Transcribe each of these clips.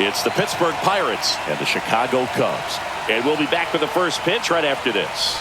It's the Pittsburgh Pirates and the Chicago Cubs. And we'll be back with the first pitch right after this.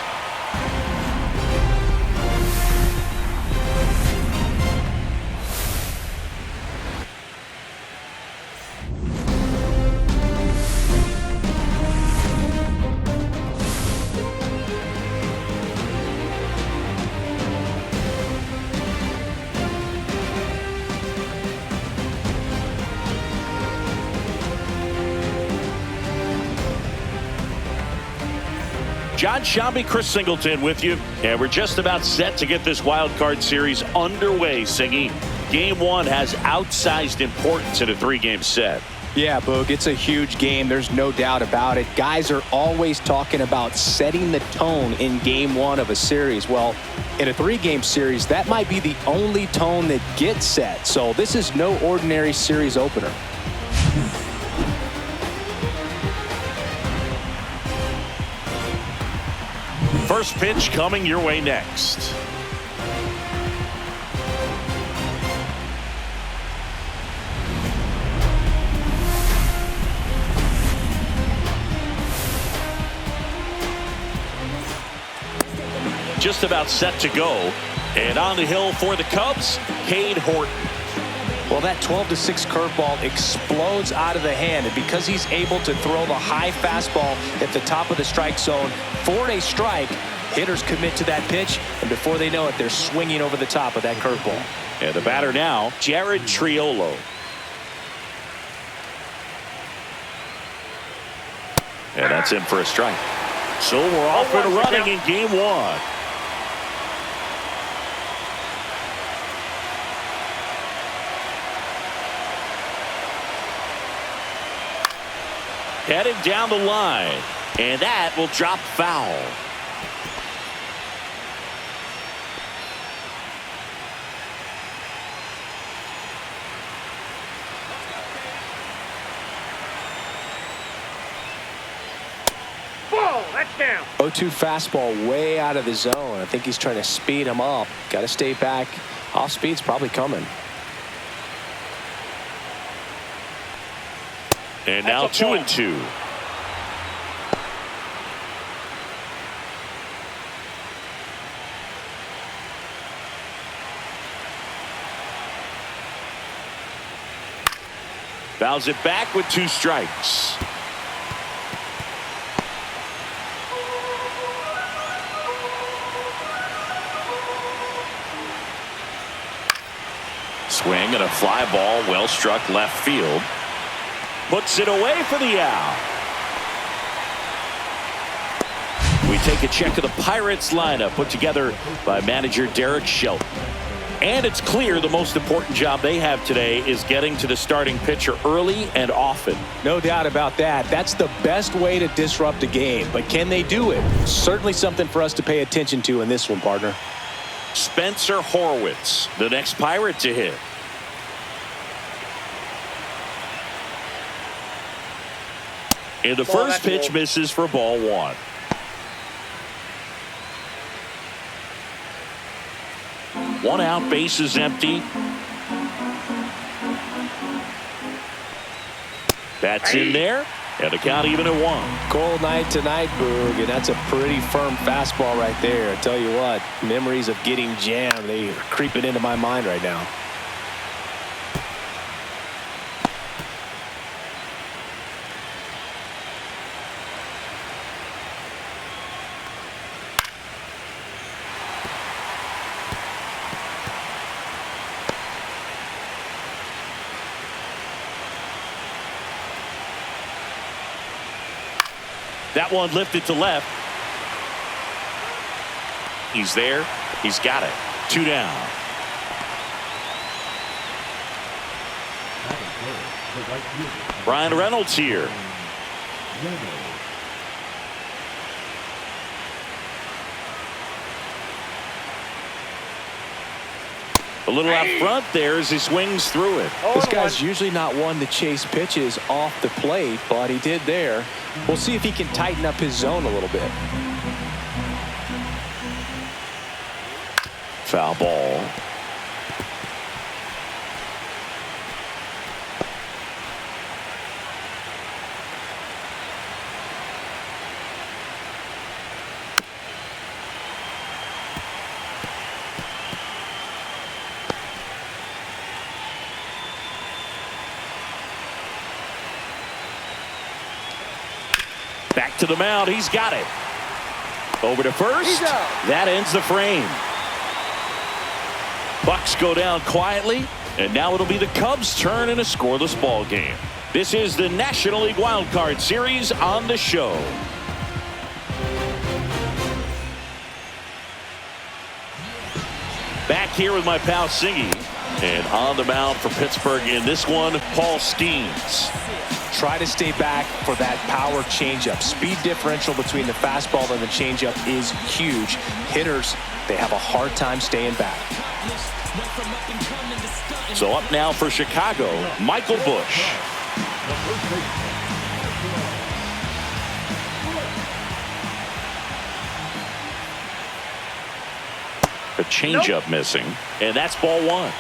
John Shambi, Chris Singleton with you, and we're just about set to get this wild card series underway, Singy. Game one has outsized importance in a three-game set. Yeah, Boog, it's a huge game. There's no doubt about it. Guys are always talking about setting the tone in game one of a series. Well, in a three-game series, that might be the only tone that gets set. So this is no ordinary series opener. First pitch coming your way next. Just about set to go. And on the hill for the Cubs, Cade Horton. Well, that 12-6 curveball explodes out of the hand, and because he's able to throw the high fastball at the top of the strike zone for a strike, hitters commit to that pitch, and before they know it, they're swinging over the top of that curveball. And the batter now, Jared Triolo. And that's in for a strike. So we're off and running in game one. Headed down the line, and that will drop foul. Ball, that's down. 0-2 fastball way out of the zone. I think he's trying to speed him up. Got to stay back. Off speed's probably coming. And now 2-2. Fouls it back with 2 strikes. Swing and a fly ball, well struck left field. Puts it away for the out. We take a check of the Pirates lineup put together by manager Derek Shelton. And it's clear the most important job they have today is getting to the starting pitcher early and often. No doubt about that. That's the best way to disrupt a game. But can they do it? Certainly something for us to pay attention to in this one, partner. Spencer Horwitz, the next Pirate to hit. And the first pitch misses for ball 1. One out, base is empty. That's in there, and the count even at 1. Cold night tonight, Boog, and that's a pretty firm fastball right there. I tell you what, memories of getting jammed, they are creeping into my mind right now. That one lifted to left. He's there. He's got it. 2 down. Brian Reynolds here. A little out front there as he swings through it. This guy's usually not one to chase pitches off the plate, but he did there. We'll see if he can tighten up his zone a little bit. Foul ball. Back to the mound. He's got it. Over to first. That ends the frame. Bucks go down quietly, and now it'll be the Cubs' turn in a scoreless ball game. This is the National League Wild Card Series on the show. Back here with my pal Singy, and on the mound for Pittsburgh in this one, Paul Skeens. Try to stay back for that power changeup. Speed differential between the fastball and the changeup is huge. Hitters, they have a hard time staying back. So up now for Chicago, Michael Busch. A changeup missing, and that's ball one.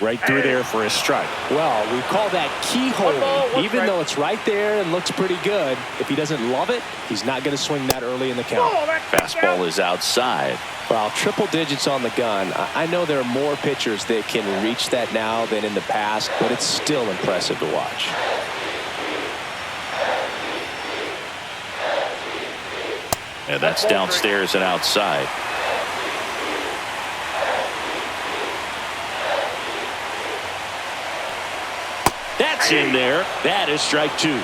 Right through there for a strike. Well, we call that keyhole. Even though it's right there and looks pretty good, if he doesn't love it, he's not going to swing that early in the count. Fastball is outside. Well, triple digits on the gun. I know there are more pitchers that can reach that now than in the past, but it's still impressive to watch. And that's downstairs and outside. That's in there. That is strike two.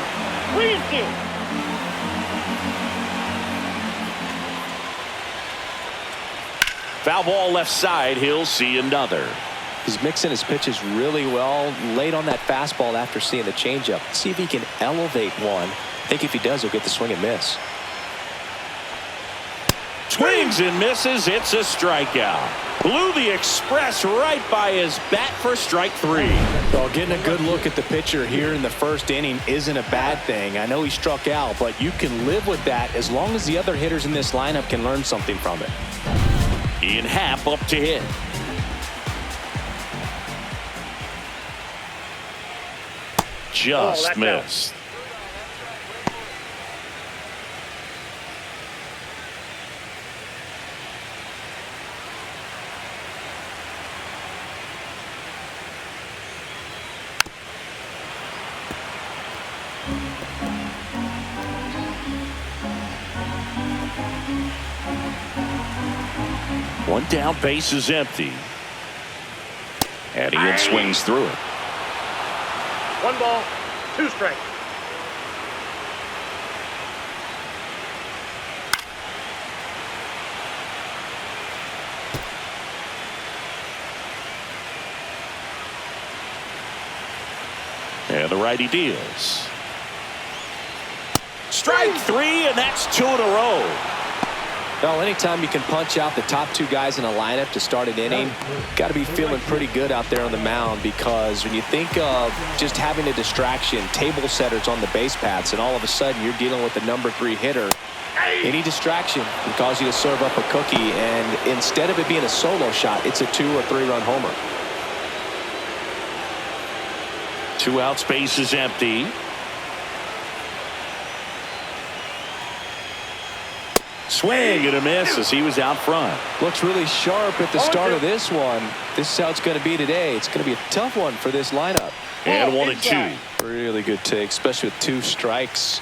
Foul ball left side. He'll see another. He's mixing his pitches really well. Late on that fastball after seeing the changeup. See if he can elevate one. I think if he does, he'll get the swing and miss. Swings and misses. It's a strikeout. Blew the express right by his bat for strike three. Well, getting a good look at the pitcher here in the first inning isn't a bad thing. I know he struck out, but you can live with that as long as the other hitters in this lineup can learn something from it. Ian Happ up to hit. Just missed. One down, base is empty. And Ian swings through it. 1 ball, 2 strikes. And the righty deals. Strike three, and that's 2 in a row. Well, anytime you can punch out the top 2 guys in a lineup to start an inning, got to be feeling pretty good out there on the mound, because when you think of just having a distraction, table setters on the base paths, and all of a sudden you're dealing with the number 3 hitter, any distraction can cause you to serve up a cookie, and instead of it being a solo shot, it's a 2 or 3 run homer. 2 outs, base is empty. Swing and a miss as he was out front. Looks really sharp at the start of this one. This is how it's going to be today. It's going to be a tough one for this lineup. And 1 and 2. Really good take, especially with 2 strikes.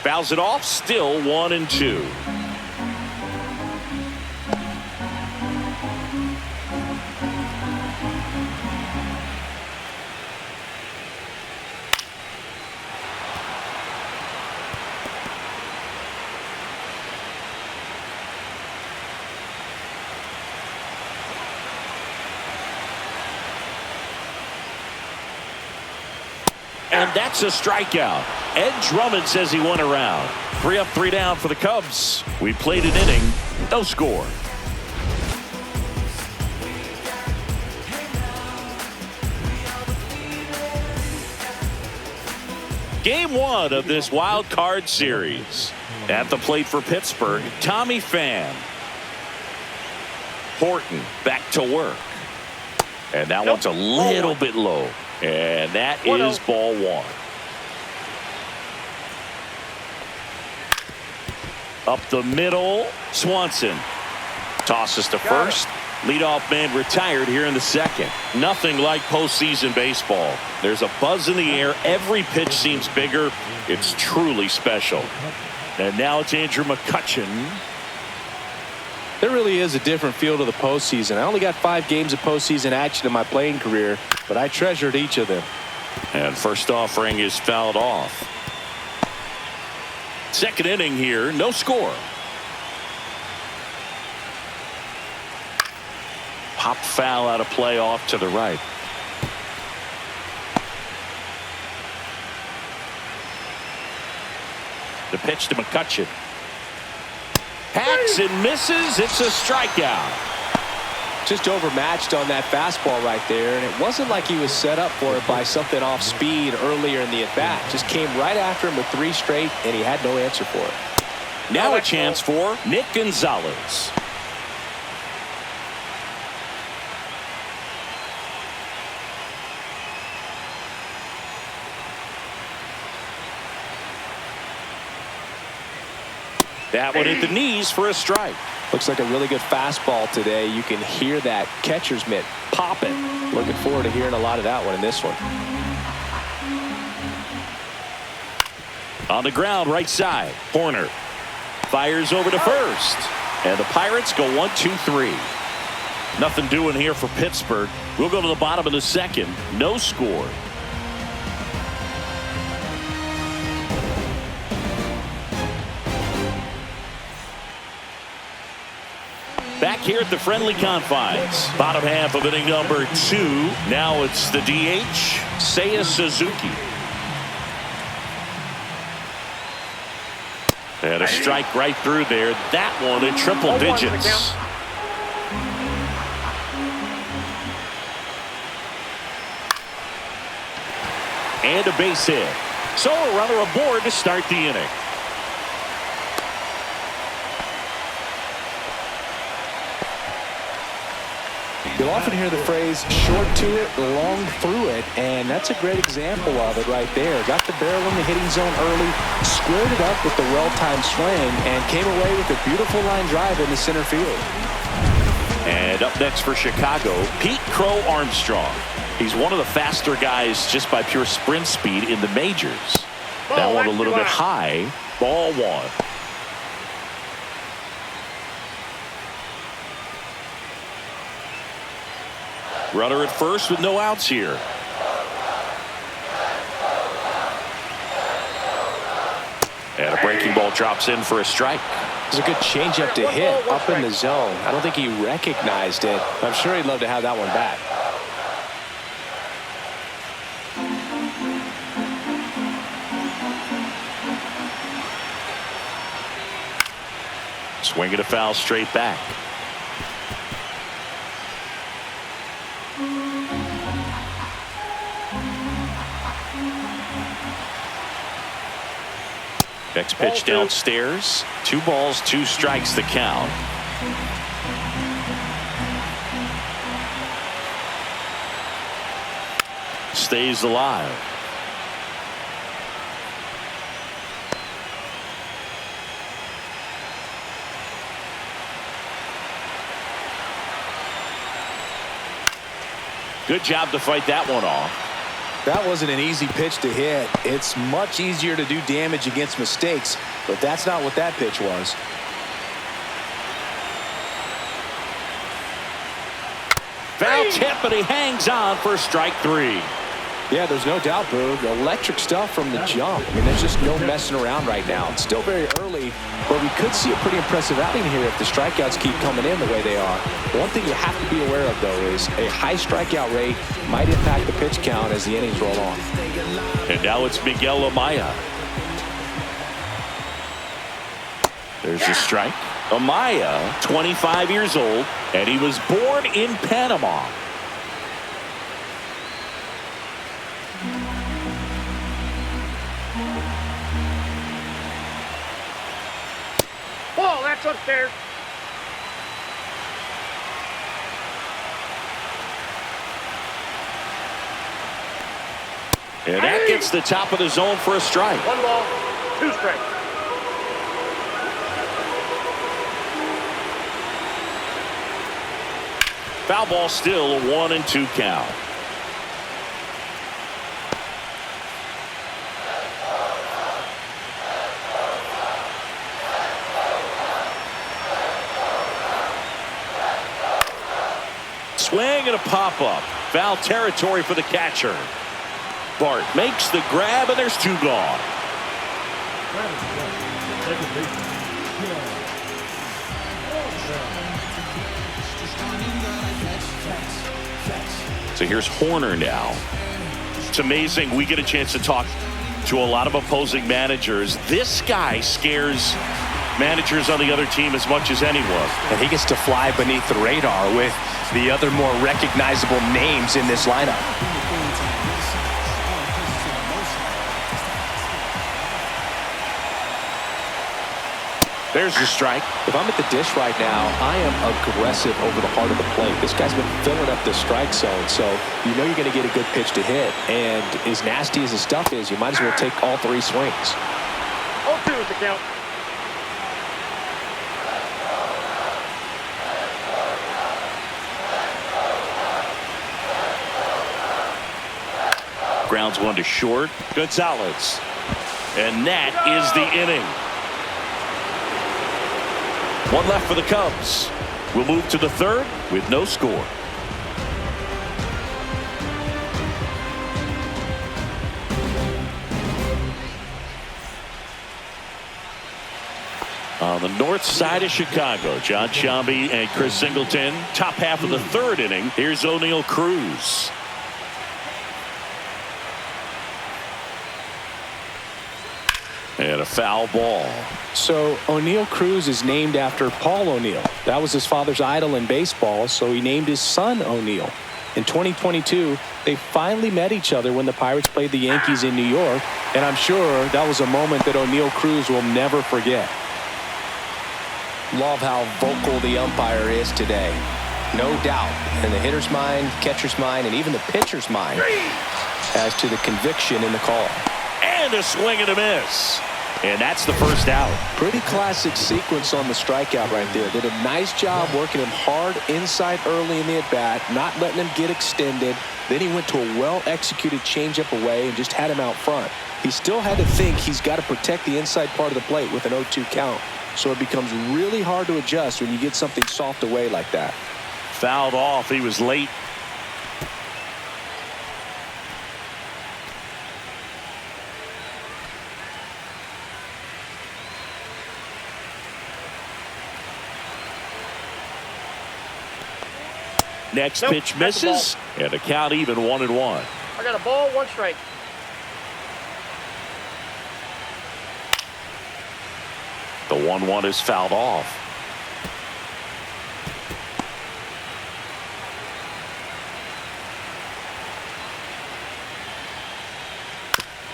Fouls it off, still 1 and 2. And that's a strikeout. Ed Drummond says he won a round. 3 up, 3 down for the Cubs. We played an inning, no score. Game 1 of this wild card series. At the plate for Pittsburgh, Tommy Pham. Horton back to work. And that one's a little bit low. And that 1-0. is ball one. Up the middle, Swanson tosses to first. Leadoff man retired here in the second. Nothing like postseason baseball. There's a buzz in the air. Every pitch seems bigger. It's truly special. And now it's Andrew McCutchen. There really is a different feel to the postseason. I only got 5 games of postseason action in my playing career, but I treasured each of them. And first offering is fouled off. Second inning here, no score. Pop foul out of play off to the right. The pitch to McCutchen. Hacks and misses. It's a strikeout. Just overmatched on that fastball right there, and it wasn't like he was set up for it by something off speed earlier in the at-bat. Just came right after him with 3 straight, and he had no answer for it. Now a chance for Nick Gonzalez. That one hit the knees for a strike. Looks like a really good fastball today. You can hear that catcher's mitt popping. Looking forward to hearing a lot of that one in this one. On the ground, right side. Horner fires over to first. And the Pirates go 1-2-3. Nothing doing here for Pittsburgh. We'll go to the bottom of the second. No score. Back here at the friendly confines. Bottom half of inning number 2. Now it's the DH, Seiya Suzuki. And a strike right through there. That one in triple digits. And a base hit. So a runner aboard to start the inning. You'll often hear the phrase short to it, long through it, and that's a great example of it right there. Got the barrel in the hitting zone early, squared it up with the well-timed swing, and came away with a beautiful line drive in the center field. And up next for Chicago, Pete Crow Armstrong. He's one of the faster guys just by pure sprint speed in the majors. That one a little bit high. Ball one. Runner at first with no outs here. And a breaking ball drops in for a strike. It was a good changeup to hit up in the zone. I don't think he recognized it. I'm sure he'd love to have that one back. Swing and a foul straight back. Next pitch downstairs. 2 balls, 2 strikes the count. Stays alive. Good job to fight that one off. That wasn't an easy pitch to hit. It's much easier to do damage against mistakes, but that's not what that pitch was. Foul tip, but he hangs on for strike 3. Yeah, there's no doubt, Boog. Electric stuff from the jump. I mean, there's just no messing around right now. It's still very early, but we could see a pretty impressive outing here if the strikeouts keep coming in the way they are. One thing you have to be aware of, though, is a high strikeout rate might impact the pitch count as the innings roll on. And now it's Miguel Amaya. There's a strike. Amaya, 25 years old, and he was born in Panama. Ball, that's upstairs. And that gets the top of the zone for a strike. 1 ball, 2 strikes. Foul ball, still a 1-2 count. Swing and a pop-up. Foul territory for the catcher. Bart makes the grab, and there's 2 gone. So here's Horner now. It's amazing. We get a chance to talk to a lot of opposing managers. This guy scares managers on the other team as much as anyone. And he gets to fly beneath the radar with the other more recognizable names in this lineup. There's the strike. If I'm at the dish right now, I am aggressive over the heart of the plate. This guy's been filling up the strike zone, so you know you're going to get a good pitch to hit. And as nasty as his stuff is, you might as well take all 3 swings. 0-2 is the count. Grounds 1 to short. Gonzalez. And that is the inning. 1 left for the Cubs. We'll move to the 3rd with no score. On the north side of Chicago, John Sciambi and Chris Singleton. Top half of the 3rd inning. Here's O'Neill Cruz. And a foul ball. So O'Neill Cruz is named after Paul O'Neill. That was his father's idol in baseball, so he named his son O'Neill. In 2022, they finally met each other when the Pirates played the Yankees in New York, and I'm sure that was a moment that O'Neill Cruz will never forget. Love how vocal the umpire is today. No doubt in the hitter's mind, catcher's mind, and even the pitcher's mind as to the conviction in the call. And a swing and a miss. And that's the first out. Pretty classic sequence on the strikeout right there. Did a nice job working him hard inside early in the at-bat, not letting him get extended. Then he went to a well-executed changeup away and just had him out front. He still had to think he's got to protect the inside part of the plate with an 0-2 count. So it becomes really hard to adjust when you get something soft away like that. Fouled off. He was late. Next pitch misses, and the count even 1-1. I got a ball, 1 strike. The 1-1 is fouled off.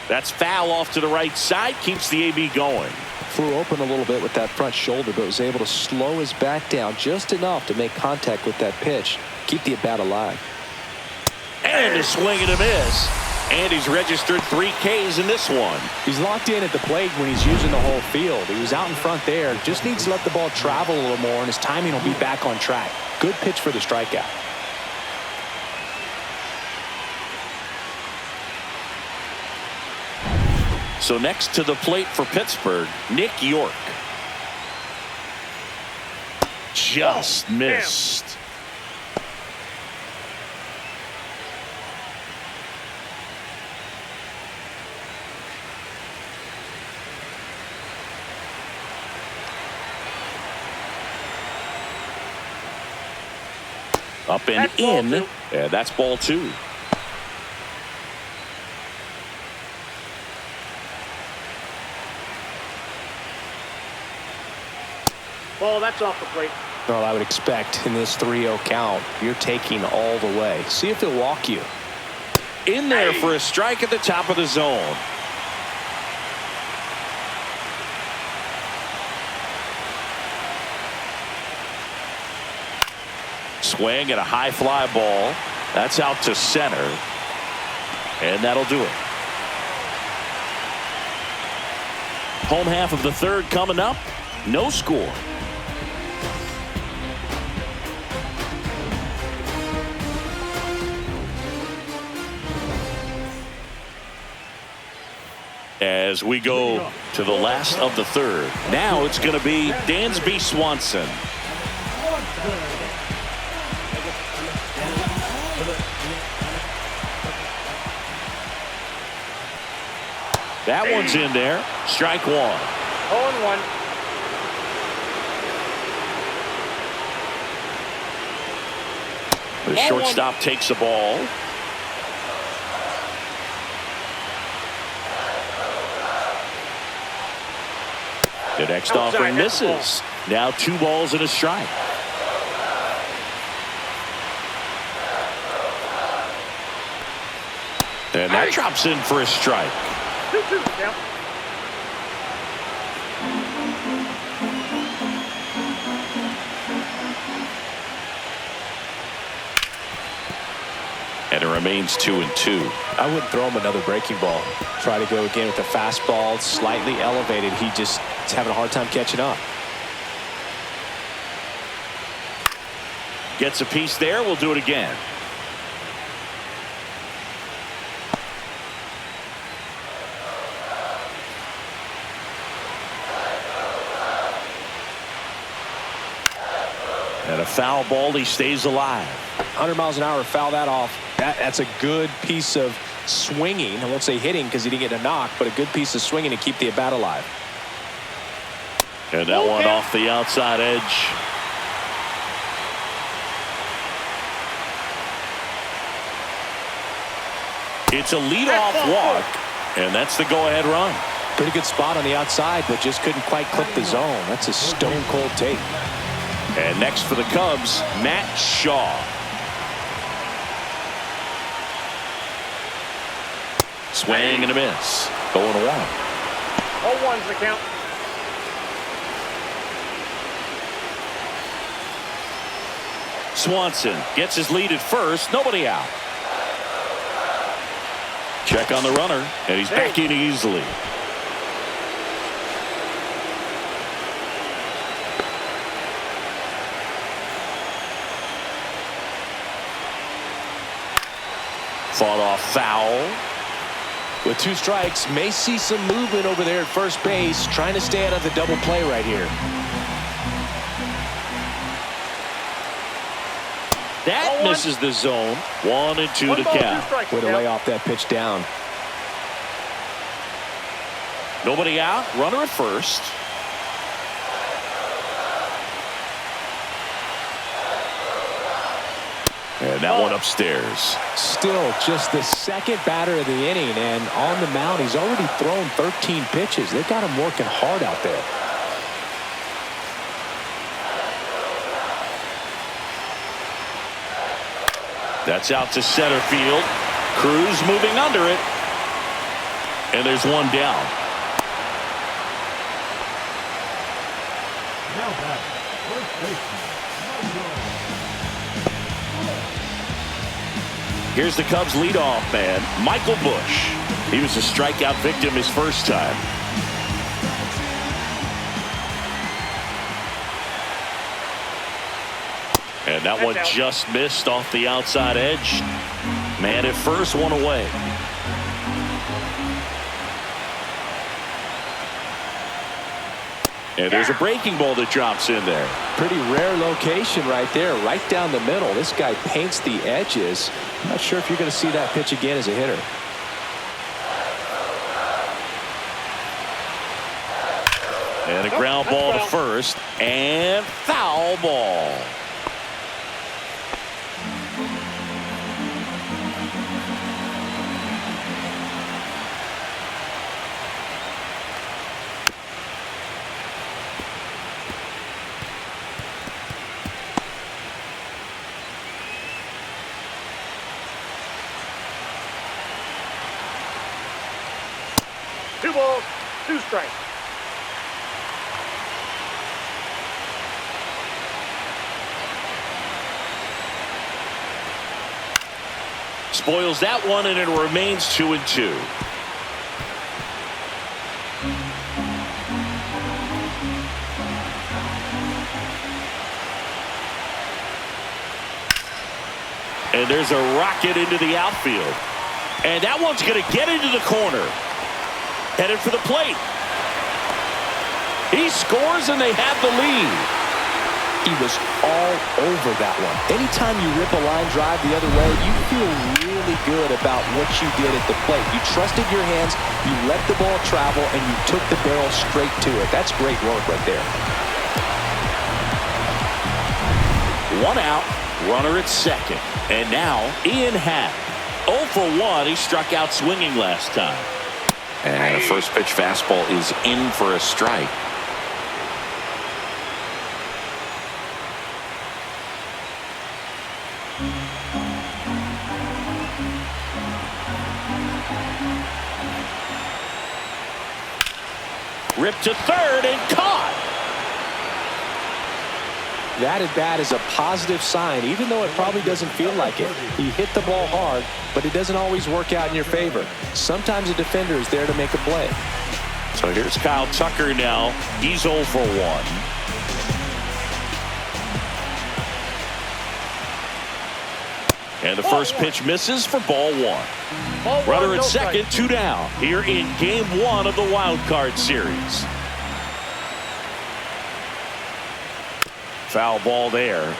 That's foul off to the right side, keeps the AB going. Flew open a little bit with that front shoulder, but was able to slow his back down just enough to make contact with that pitch. Keep the at-bat alive. And a swing and a miss. And he's registered 3 Ks in this one. He's locked in at the plate when he's using the whole field. He was out in front there. Just needs to let the ball travel a little more, and his timing will be back on track. Good pitch for the strikeout. So next to the plate for Pittsburgh, Nick York. Just missed. Up and in, and that's ball 2. Ball, that's off the plate. Well, I would expect in this 3-0 count, you're taking all the way. See if he'll walk you. In there for a strike at the top of the zone. Swing and a high fly ball. That's out to center. And that'll do it. Home half of the third coming up. No score. As we go to the last of the third. Now it's going to be Dansby Swanson. That one's in there. Strike one. 0-1. The shortstop takes the ball. The next offering misses. Now 2 balls and a strike. And that drops in for a strike. 2-2 count. And it remains 2-2. I wouldn't throw him another breaking ball. Try to go again with the fastball, slightly elevated. He just is having a hard time catching up. Gets a piece there. We'll do it again. And a foul ball. He stays alive. 100 miles an hour, foul that off. That's a good piece of swinging. I won't say hitting because he didn't get a knock, but a good piece of swinging to keep the at-bat alive. And that one off the outside edge. It's a leadoff walk, and that's the go-ahead run. Pretty good spot on the outside, but just couldn't quite clip the zone. That's a stone-cold take. And next for the Cubs, Matt Shaw. Swing and a miss. 0-1. 0-1's the count. Swanson gets his lead at first. Nobody out. Check on the runner, and he's back in easily. Fought off foul. With 2 strikes, may see some movement over there at first base, trying to stay out of the double play right here. That misses the zone. 1-2 to count. Way to lay off that pitch down. Nobody out. Runner at first. And that one upstairs. Still just the second batter of the inning, and on the mound, he's already thrown 13 pitches. They've got him working hard out there. That's out to center field. Cruz moving under it. And there's one down. Now back, first baseman. Here's the Cubs leadoff man, Michael Bush. He was a strikeout victim his first time. And that one just missed off the outside edge. Man at first, one away. And there's a breaking ball that drops in there. Pretty rare location right there, right down the middle. This guy paints the edges. Not sure if you're going to see that pitch again as a hitter. And a ground ball to first. And foul ball. Two balls, 2 strikes. Spoils that one, and it remains 2-2. And there's a rocket into the outfield. And that one's going to get into the corner. Headed for the plate. He scores and they have the lead. He was all over that one. Anytime you rip a line drive the other way, you feel really good about what you did at the plate. You trusted your hands, you let the ball travel, and you took the barrel straight to it. That's great work right there. One out, runner at second. And now Ian Happ. 0 for 1. He struck out swinging last time. And a first pitch fastball is in for a strike. Ripped to third and caught. That at bat is a positive sign, even though it probably doesn't feel like it. He hit the ball hard, but it doesn't always work out in your favor. Sometimes a defender is there to make a play. So here's Kyle Tucker now. He's 0 for 1. And the first pitch misses for ball 1. Runner at second, 2 down. Here in game 1 of the wild card series. Foul ball there.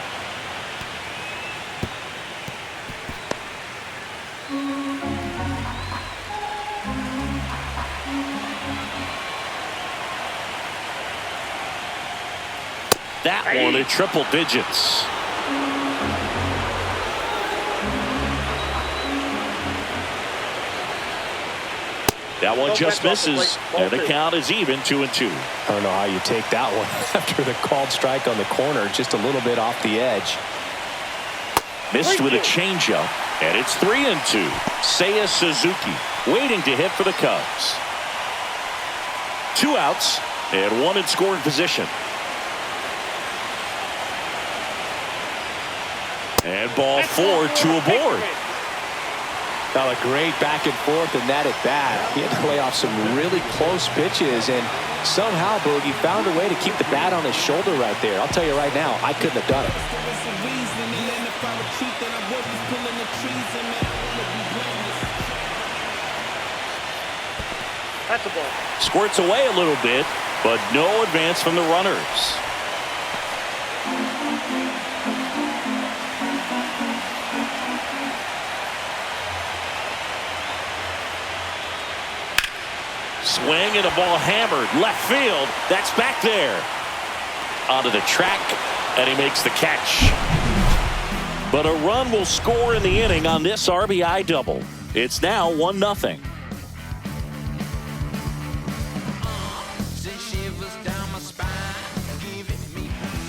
That one in triple digits. That one just misses, and the count is even 2-2. I don't know how you take that one after the called strike on the corner, just a little bit off the edge. Missed with a changeup, and it's 3-2. Seiya Suzuki waiting to hit for the Cubs. 2 outs and 1 in scoring position. And ball 4, 2 aboard. Now a great back and forth in that at bat. He had to lay off some really close pitches, and somehow Boogie found a way to keep the bat on his shoulder right there. I'll tell you right now, I couldn't have done it. That's a ball. Squirts away a little bit, but no advance from the runners. Swing and a ball hammered left field. That's back there. Onto the track, and he makes the catch. But a run will score in the inning on this RBI double. It's now 1-0.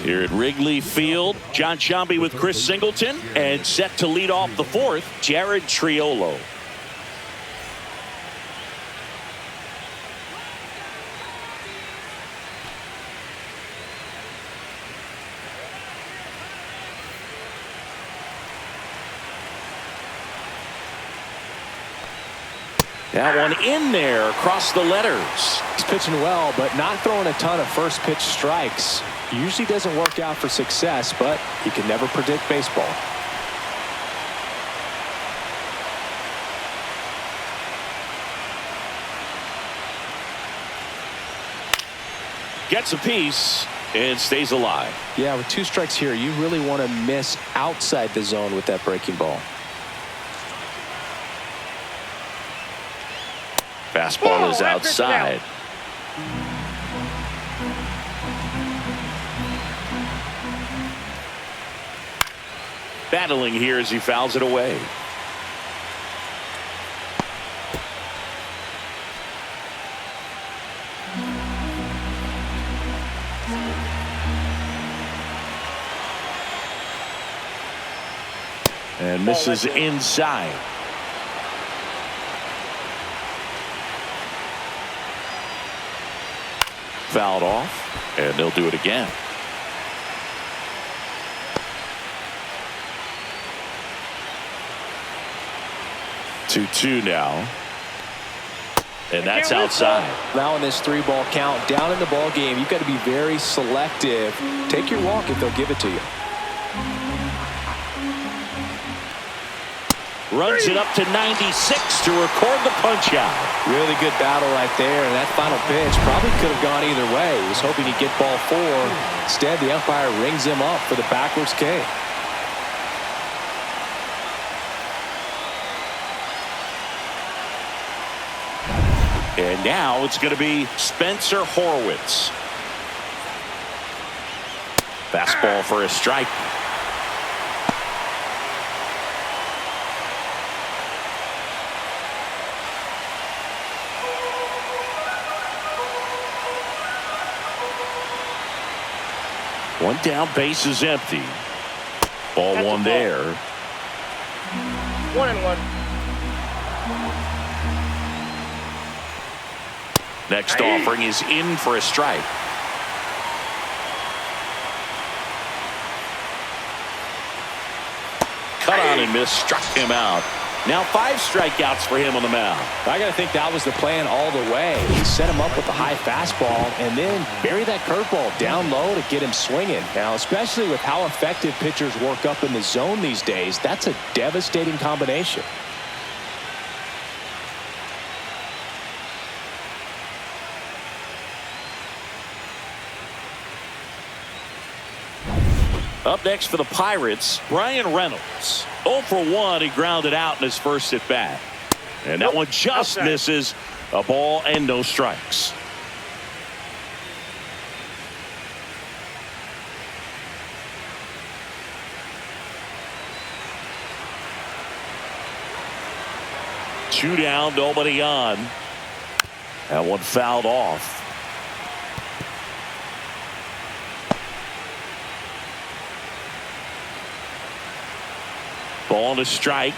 Here at Wrigley Field, John Sciambi with Chris Singleton, and set to lead off the 4th, Jared Triolo. That one in there across the letters. He's pitching well, but not throwing a ton of first pitch strikes. Usually doesn't work out for success, but you can never predict baseball. Gets a piece and stays alive. Yeah, with 2 strikes here, you really want to miss outside the zone with that breaking ball. Fastball is outside. Battling here as he fouls it away. And misses inside. Fouled off, and they'll do it again. Two now, and that's outside. Now in this 3-ball count, down in the ball game, you've got to be very selective. Take your walk if they'll give it to you. Runs it up to 96 to record the punch out. Really good battle right there. And that final pitch probably could have gone either way. He was hoping he'd get ball 4. Instead, the umpire rings him up for the backwards K. And now it's going to be Spencer Horwitz. Fastball for a strike. One down, base is empty. Ball That's one a ball. there. 1-1. Next offering is in for a strike. Cut on and miss, struck him out. Now 5 strikeouts for him on the mound. I got to think that was the plan all the way. He set him up with a high fastball and then bury that curveball down low to get him swinging. Now, especially with how effective pitchers work up in the zone these days, that's a devastating combination. Up next for the Pirates, Brian Reynolds. 0 for 1, he grounded out in his first at bat. And that one just misses. A ball and no strikes. Two down, nobody on. That one fouled off. Ball to strike.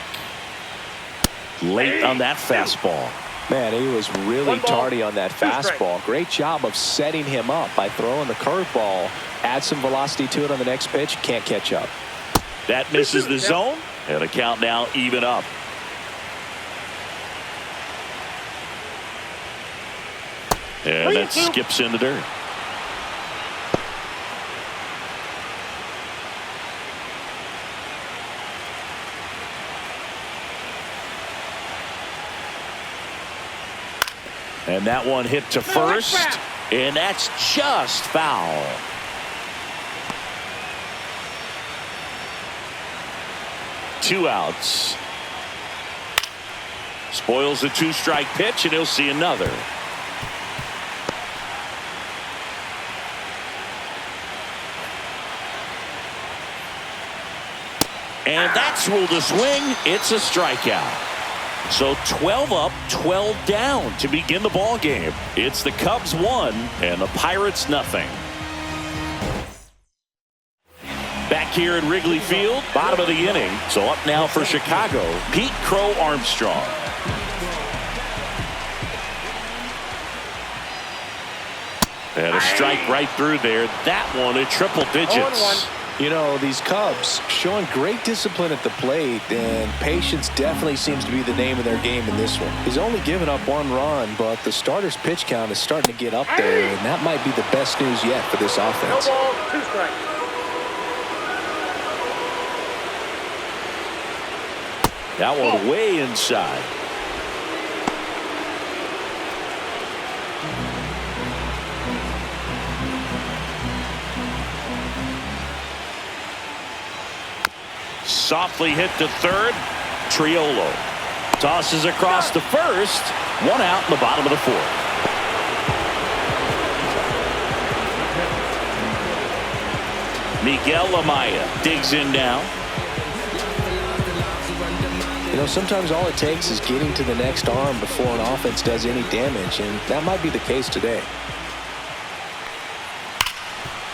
Late on that fastball. Man, he was really tardy on that fastball. Great job of setting him up by throwing the curveball. Add some velocity to it on the next pitch. Can't catch up. That misses the zone. And the count now even up. And that skips in the dirt. And that one hit to first, and that's just foul. Two outs. Spoils the 2-strike pitch, and he'll see another. And that's ruled a swing. It's a strikeout. So 12 up, 12 down to begin the ball game. It's the Cubs 1 and the Pirates nothing. Back here at Wrigley Field, bottom of the inning. So up now for Chicago, Pete Crow Armstrong. And a strike right through there. That one at triple digits. You know, these Cubs showing great discipline at the plate, and patience definitely seems to be the name of their game in this one. He's only given up 1 run, but the starter's pitch count is starting to get up there, and that might be the best news yet for this offense. No ball, 2 strikes. That one way inside. Softly hit to third. Triolo tosses across to first. 1 out in the bottom of the 4th. Miguel Amaya digs in now. You know, sometimes all it takes is getting to the next arm before an offense does any damage, and that might be the case today.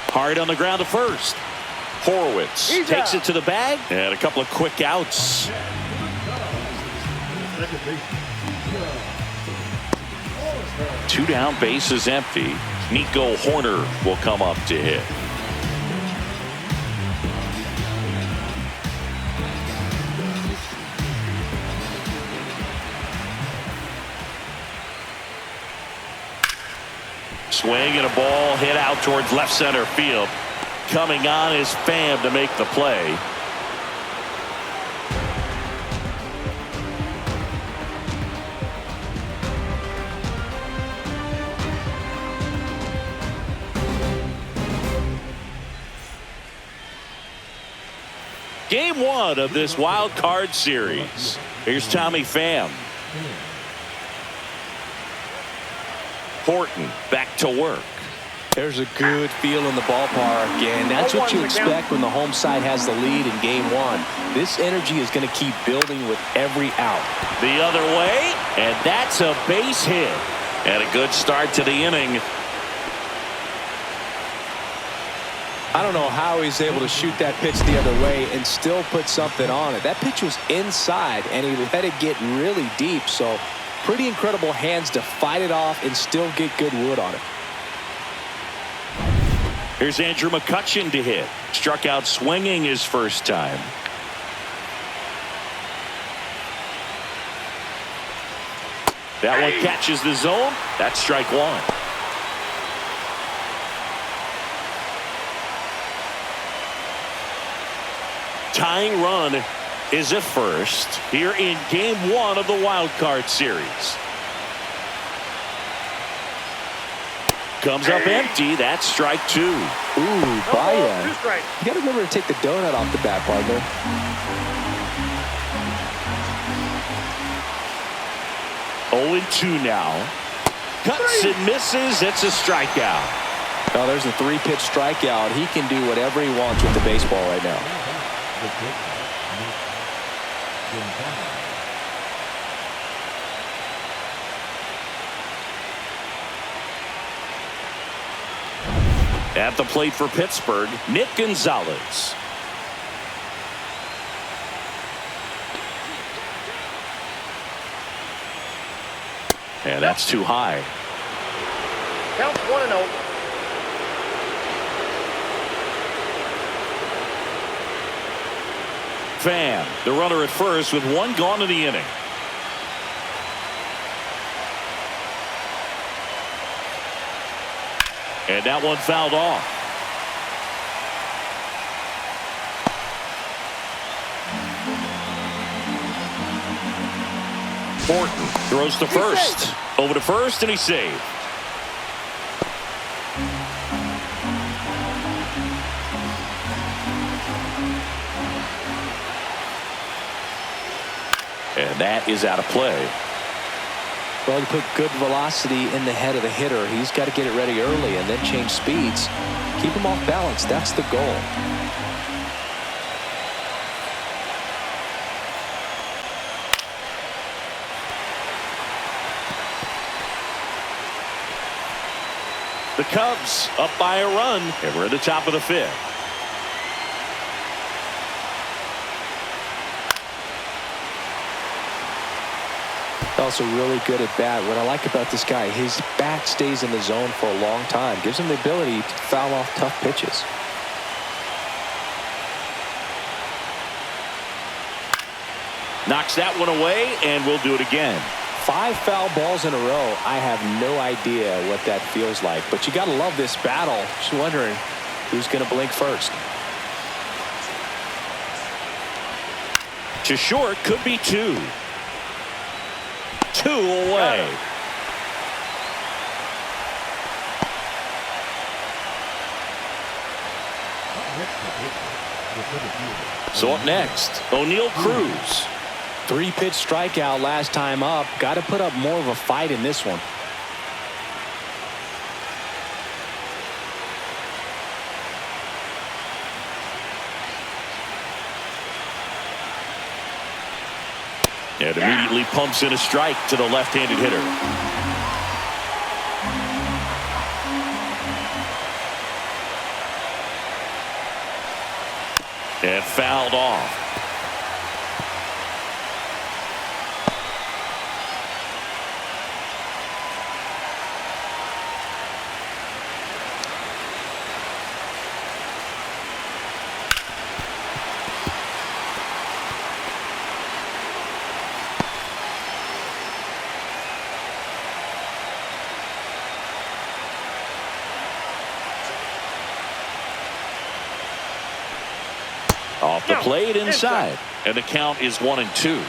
Hard on the ground to first. Horwitz takes it to the bag, and a couple of quick outs. 2 down, base is empty. Nico Horner will come up to hit. Swing and a ball hit out towards left center field. Coming on is Pham to make the play. Game one of this wild card series. Here's Tommy Pham. Horton back to work. There's a good feel in the ballpark, and that's what you expect when the home side has the lead in game one. This energy is going to keep building with every out. The other way, and that's a base hit. And a good start to the inning. I don't know how he's able to shoot that pitch the other way and still put something on it. That pitch was inside, and he let it get really deep, so pretty incredible hands to fight it off and still get good wood on it. Here's Andrew McCutchen to hit. Struck out swinging his first time. That one catches the zone. That's strike one. Tying run is at first here in game one of the wild card series. Comes up empty. That's strike two. Ooh, Baya. You got to remember to take the donut off the bat, partner. 0-2 now. Cuts and misses. It's a strikeout. Oh, there's a 3-pitch strikeout. He can do whatever he wants with the baseball right now. At the plate for Pittsburgh, Nick Gonzalez. And that's too high. Counts 1-0. Pham, the runner at first with one gone in the inning. And that one fouled off. Horton throws to first. Over to first, and he's saved. And that is out of play. Well, you put good velocity in the head of the hitter. He's got to get it ready early and then change speeds. Keep him off balance. That's the goal. The Cubs up by a run, and we're at the top of the fifth. Also really good at bat. What I like about this guy, his bat stays in the zone for a long time. Gives him the ability to foul off tough pitches. Knocks that one away, and we'll do it again. 5 foul balls in a row. I have no idea what that feels like, but you got to love this battle. Just wondering who's going to blink first. To short, could be 2. 2 away. So up next, O'Neal Cruz. 3-pitch strikeout last time up. Got to put up more of a fight in this one. And immediately pumps in a strike to the left-handed hitter. And fouled off. Off the plate inside. And the count is 1-2.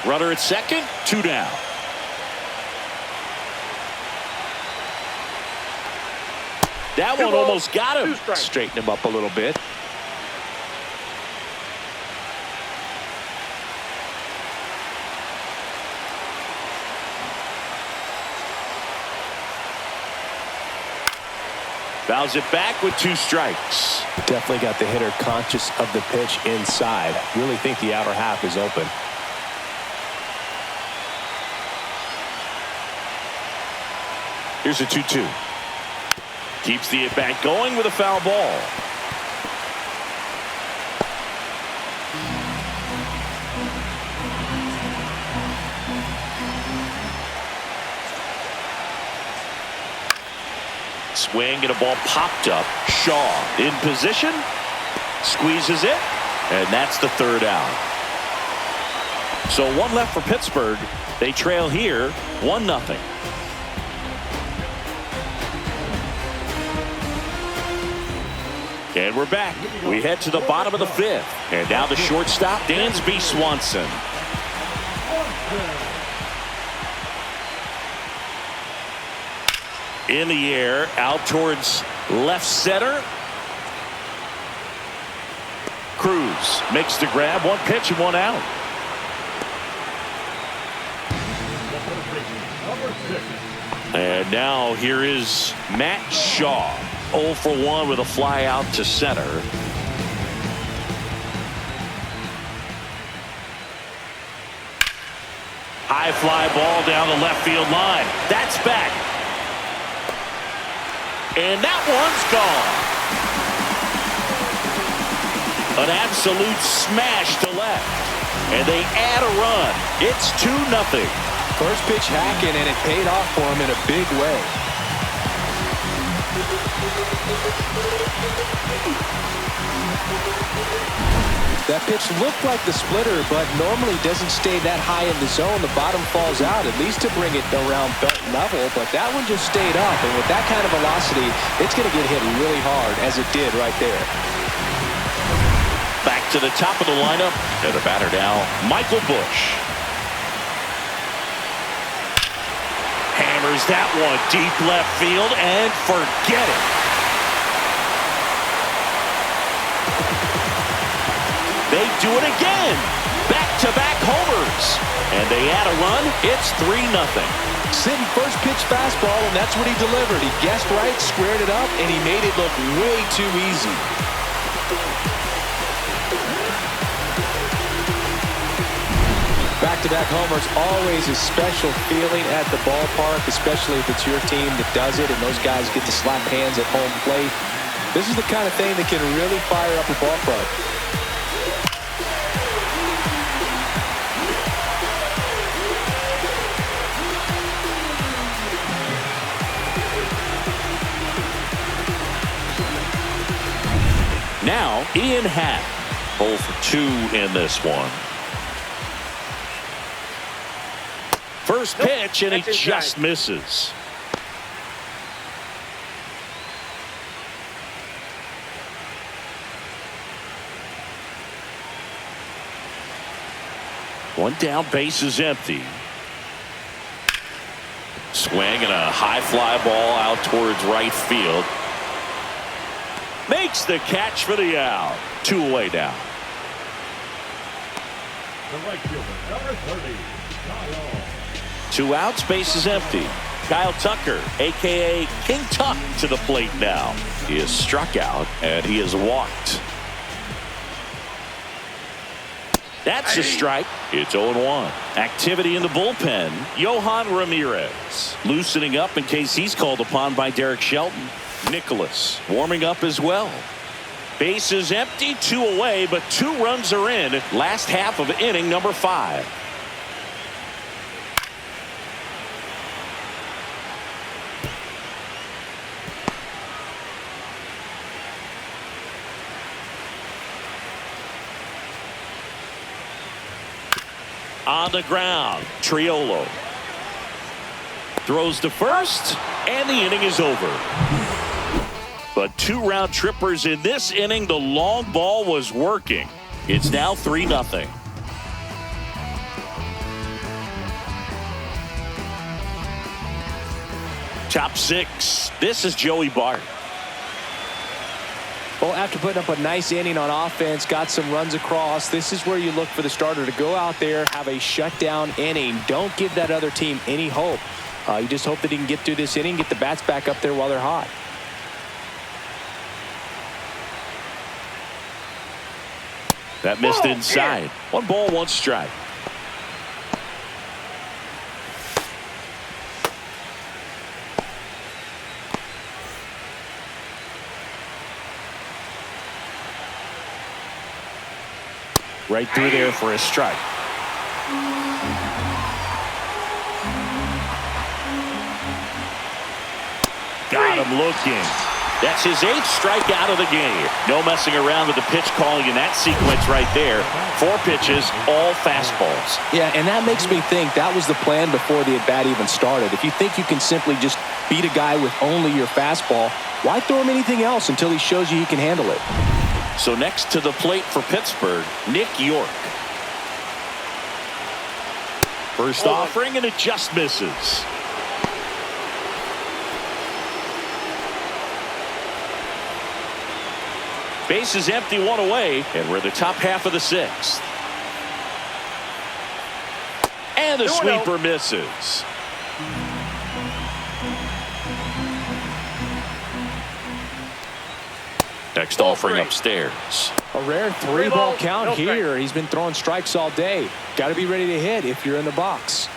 Runner at second, 2 down. That one almost got him. Straighten him up a little bit. Fouls it back with 2 strikes. Definitely got the hitter conscious of the pitch inside. Really think the outer half is open. Here's a 2-2. Keeps the at-bat going with a foul ball. Swing and a ball popped up. Shaw in position. Squeezes it. And that's the 3rd out. So 1 left for Pittsburgh. They trail here 1-0. And we're back. We head to the bottom of the 5th. And now the shortstop, Dansby Swanson. In the air, out towards left center. Cruz makes the grab. 1 pitch and 1 out. And now here is Matt Shaw. 0 for 1 with a fly out to center. High fly ball down the left field line. That's back. And that one's gone. An absolute smash to left. And they add a run. It's 2-0. First pitch hacking, and it paid off for him in a big way. That pitch looked like the splitter, but normally doesn't stay that high in the zone. The bottom falls out, at least to bring it around belt level, but that one just stayed up, and with that kind of velocity, it's going to get hit really hard, as it did right there. Back to the top of the lineup, and the batter now, Michael Busch. Hammers that one deep left field, and forget it. They do it again. Back-to-back homers. And they add a run. It's 3-0. Sitting first pitch fastball, and that's what he delivered. He guessed right, squared it up, and he made it look way too easy. Back-to-back homers, always a special feeling at the ballpark, especially if it's your team that does it, and those guys get to slap hands at home plate. This is the kind of thing that can really fire up a ball club. Now, Ian Happ, 0 for 2 in this one. First pitch, and he just misses. One down, base is empty. Swing and a high fly ball out towards right field. Makes the catch for the out. 2 away now. The right fielder, number 30, Kyle. 2 outs, base is empty. Kyle Tucker, a.k.a. King Tuck, to the plate now. He is struck out, and he is walked. That's a strike. It's 0-1. Activity in the bullpen. Yohan Ramirez loosening up in case he's called upon by Derek Shelton. Nicholas warming up as well. Base is empty, 2 away, but 2 runs are in. Last half of inning number 5. On the ground, Triolo throws to first, and the inning is over. But 2 round trippers in this inning. The long ball was working. It's now 3-0. Top 6. This is Joey Bart. Well, after putting up a nice inning on offense, got some runs across, this is where you look for the starter to go out there, have a shutdown inning. Don't give that other team any hope. You just hope that he can get through this inning, get the bats back up there while they're hot. That missed inside. 1 ball, 1 strike. Right through there for a strike. Got him looking. That's his 8th strikeout of the game. No messing around with the pitch calling in that sequence right there. 4 pitches, all fastballs. Yeah, and that makes me think that was the plan before the at-bat even started. If you think you can simply just beat a guy with only your fastball, why throw him anything else until he shows you he can handle it? So next to the plate for Pittsburgh, Nick York. First offering, and it just misses. Base is empty, 1 away, and we're in the top half of the 6th. And the sweeper misses. Next offering upstairs. A rare 3-ball count here. He's been throwing strikes all day. Got to be ready to hit if you're in the box.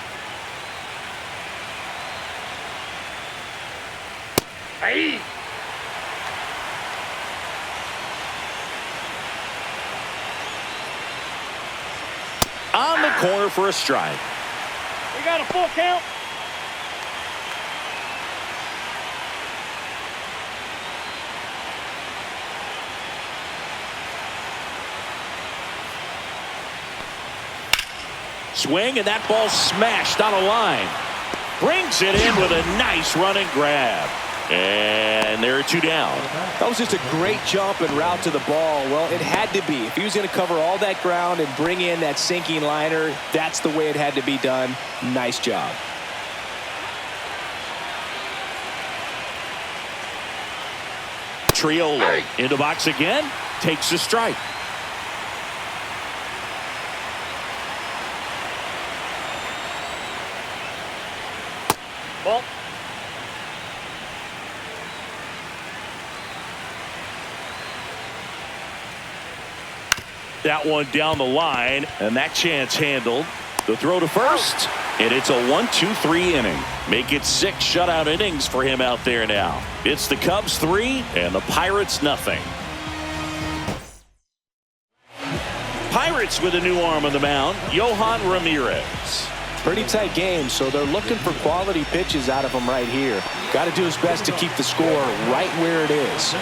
Hey. On the corner for a strike. We got a full count. Swing, and that ball smashed on a line. Brings it in with a nice running grab. And there are 2 down. That was just a great jump and route to the ball. Well, it had to be. If he was going to cover all that ground and bring in that sinking liner, that's the way it had to be done. Nice job. Triolo in the box again. Takes a strike. Ball. That one down the line, and that chance handled. The throw to first, and it's a 1-2-3 inning. Make it 6 shutout innings for him out there now. It's the Cubs 3 and the Pirates nothing. Pirates with a new arm on the mound, Yohan Ramirez. Pretty tight game, so they're looking for quality pitches out of him right here. Got to do his best to keep the score right where it is.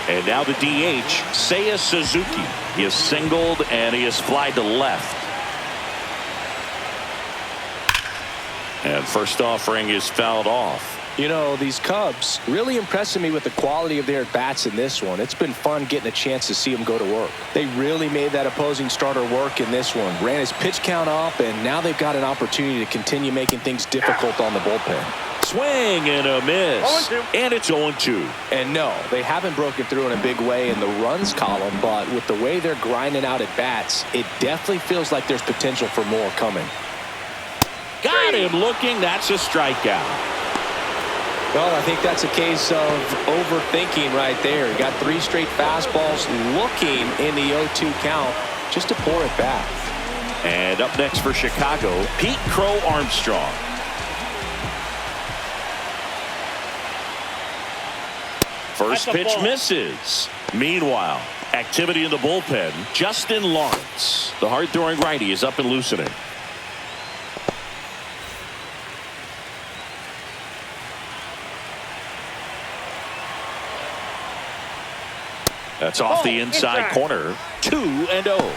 And now the DH, Seiya Suzuki. He is singled and he is flied to left. And first offering is fouled off. You know, these Cubs really impressing me with the quality of their at-bats in this one. It's been fun getting a chance to see them go to work. They really made that opposing starter work in this one. Ran his pitch count up, and now they've got an opportunity to continue making things difficult on the bullpen. Swing and a miss. And it's 0-2. And no, they haven't broken through in a big way in the runs column, but with the way they're grinding out at bats, it definitely feels like there's potential for more coming. Got him looking. That's a strikeout. Well, I think that's a case of overthinking right there. He got 3 straight fastballs looking in the 0-2 count just to pour it back. And up next for Chicago, Pete Crow Armstrong. First pitch misses. Meanwhile, activity in the bullpen. Justin Lawrence, the hard-throwing righty, is up and loosening. That's off the inside corner. 2-0.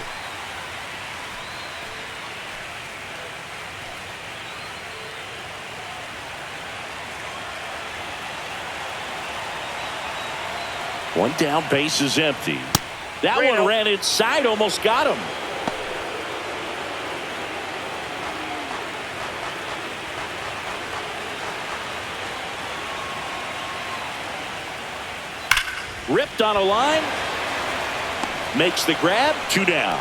One down, base is empty. That one ran inside, almost got him. Ripped on a line. Makes the grab. 2 down.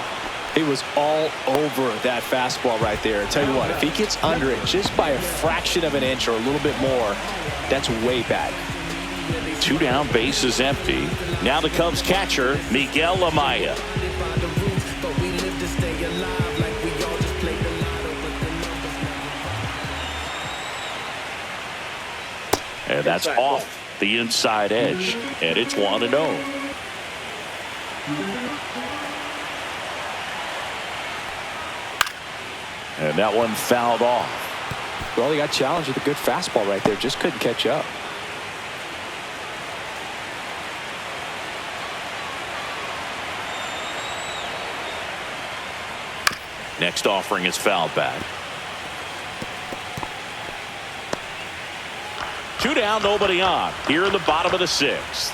He was all over that fastball right there. I tell you what, if he gets under it just by a fraction of an inch or a little bit more, that's way back. 2 down, base is empty. Now the Cubs catcher, Miguel Amaya. And that's off the inside edge, and it's 1-0. And that one fouled off. Well, he got challenged with a good fastball right there. Just couldn't catch up. Next offering is fouled back. 2 down, nobody on. Here in the bottom of the 6th.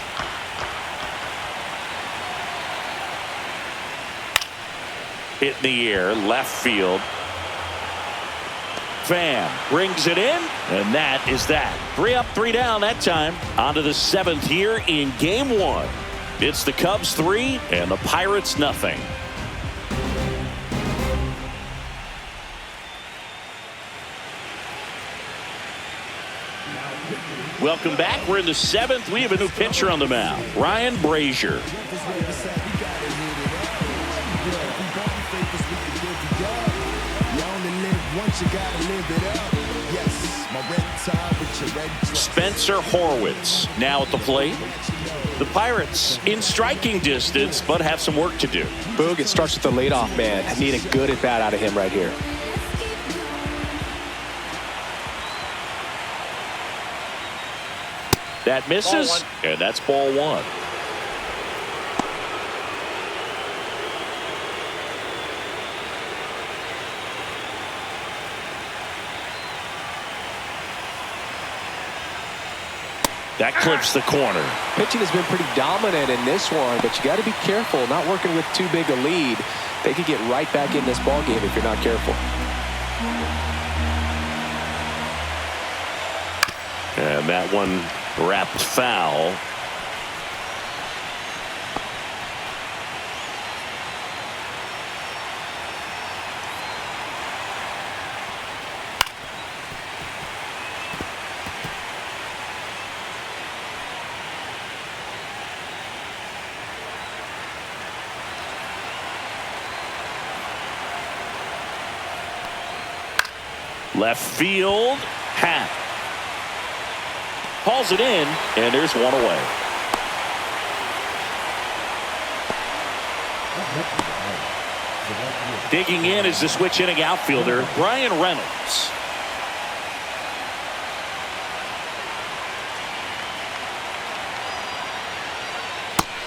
Hit in the air, left field. Fan brings it in, and that is that. 3 up, 3 down that time. On to the 7th here in game 1. It's the Cubs 3 and the Pirates nothing. Welcome back. We're in the 7th. We have a new pitcher on the mound, Ryan Brazier. Spencer Horwitz now at the plate. The Pirates in striking distance, but have some work to do. Boog, it starts with the leadoff man. I need a good at bat out of him right here. That misses, and that's ball 1. That clips the corner. Pitching has been pretty dominant in this one, but you got to be careful. Not working with too big a lead. They could get right back in this ball game if you're not careful. And that one wrapped foul. Left field, Happ hauls it in, and there's one away. Digging in is the switch inning outfielder, Brian Reynolds.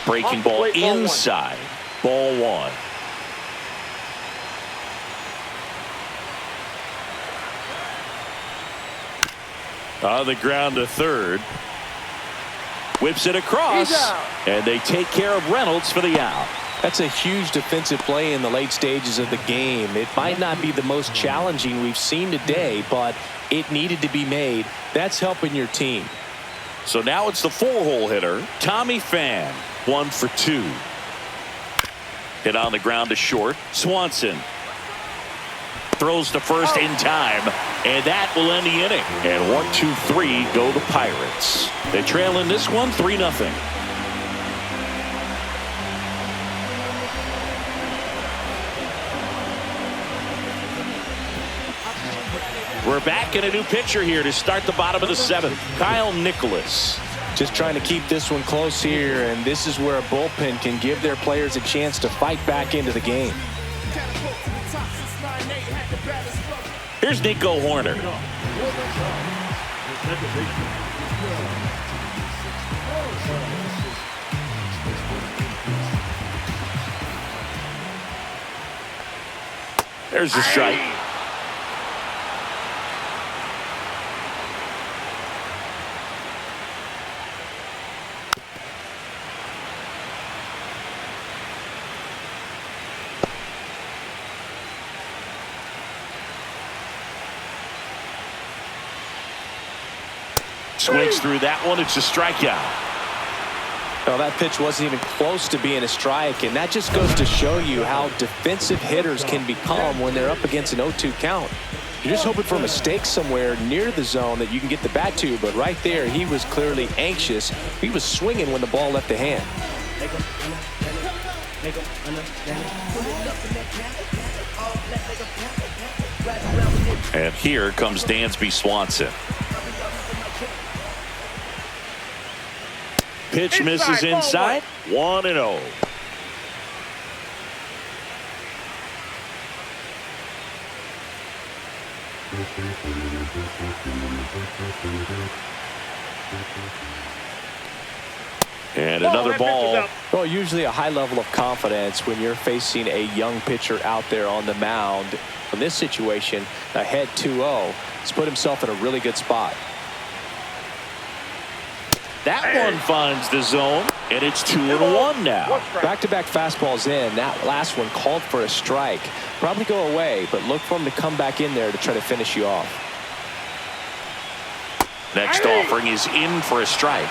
Breaking ball inside, ball 1. On the ground to third. Whips it across, and they take care of Reynolds for the out. That's a huge defensive play in the late stages of the game. It might not be the most challenging we've seen today, but it needed to be made. That's helping your team. So now it's the 4-hole hitter, Tommy Pham, 1 for 2. Hit on the ground to short. Swanson throws to first in time, and that will end the inning. And 1, 2, 3 go the Pirates. They trail in this one 3-0. We're back in a new pitcher here to start the bottom of the 7th. Kyle Nicholas. Just trying to keep this one close here, and this is where a bullpen can give their players a chance to fight back into the game. Here's Nico Horner. There's the strike. Swings through that one. It's a strikeout. Well, that pitch wasn't even close to being a strike, and that just goes to show you how defensive hitters can become when they're up against an 0-2 count. You're just hoping for mistakes somewhere near the zone that you can get the bat to, but right there, he was clearly anxious. He was swinging when the ball left the hand. And here comes Dansby Swanson. Pitch misses inside. 1-0. And another ball. Well, usually a high level of confidence when you're facing a young pitcher out there on the mound. In this situation, ahead 2-0, he's put himself in a really good spot. That one finds the zone, and it's 2-1 now. Back-to-back fastballs in. That last one called for a strike. Probably go away, but look for him to come back in there to try to finish you off. Next offering is in for a strike.